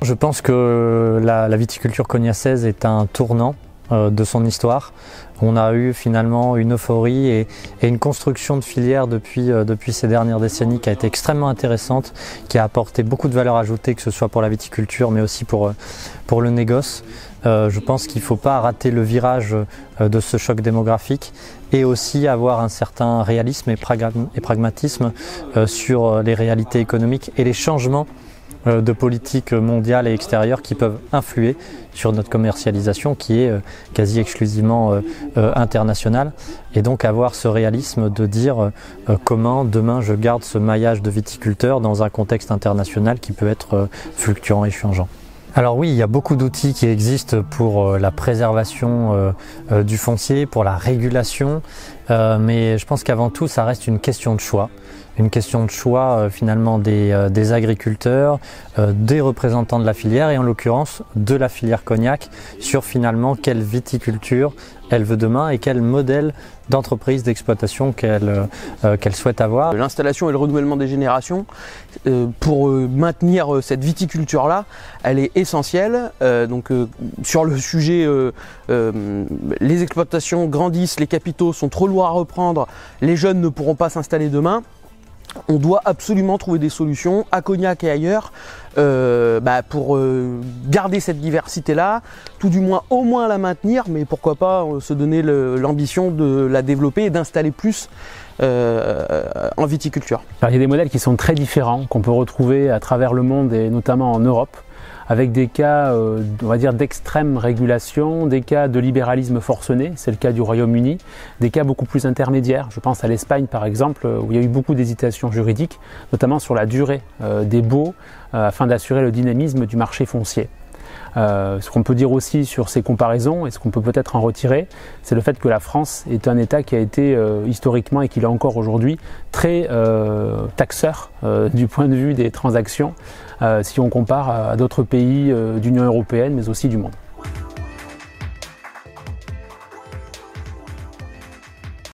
Je pense que la viticulture cognaçaise est un tournant de son histoire. On a eu finalement une euphorie et une construction de filière depuis ces dernières décennies qui a été extrêmement intéressante, qui a apporté beaucoup de valeur ajoutée, que ce soit pour la viticulture mais aussi pour le négoce. Je pense qu'il ne faut pas rater le virage de ce choc démographique et aussi avoir un certain réalisme et pragmatisme sur les réalités économiques et les changements de politique mondiale et extérieure qui peuvent influer sur notre commercialisation qui est quasi exclusivement internationale, et donc avoir ce réalisme de dire comment demain je garde ce maillage de viticulteurs dans un contexte international qui peut être fluctuant et changeant. Alors oui, il y a beaucoup d'outils qui existent pour la préservation du foncier, pour la régulation, mais je pense qu'avant tout ça reste une question de choix. Une question de choix finalement des agriculteurs, des représentants de la filière et en l'occurrence de la filière cognac sur finalement quelle viticulture elle veut demain et quel modèle d'entreprise, d'exploitation qu'elle souhaite avoir. L'installation et le renouvellement des générations, pour maintenir cette viticulture-là, elle est essentielle. Sur le sujet, les exploitations grandissent, les capitaux sont trop lourds à reprendre, les jeunes ne pourront pas s'installer demain. On doit absolument trouver des solutions à Cognac et ailleurs pour garder cette diversité-là, tout du moins au moins la maintenir, mais pourquoi pas se donner l'ambition de la développer et d'installer plus en viticulture. Alors, il y a des modèles qui sont très différents, qu'on peut retrouver à travers le monde et notamment en Europe, avec des cas on va dire d'extrême régulation, des cas de libéralisme forcené, c'est le cas du Royaume-Uni, des cas beaucoup plus intermédiaires, je pense à l'Espagne par exemple, où il y a eu beaucoup d'hésitations juridiques, notamment sur la durée des baux, afin d'assurer le dynamisme du marché foncier. Ce qu'on peut dire aussi sur ces comparaisons, et ce qu'on peut peut-être en retirer, c'est le fait que la France est un État qui a été historiquement et qui l'est encore aujourd'hui très taxeur du point de vue des transactions, si on compare à d'autres pays d'Union européenne mais aussi du monde.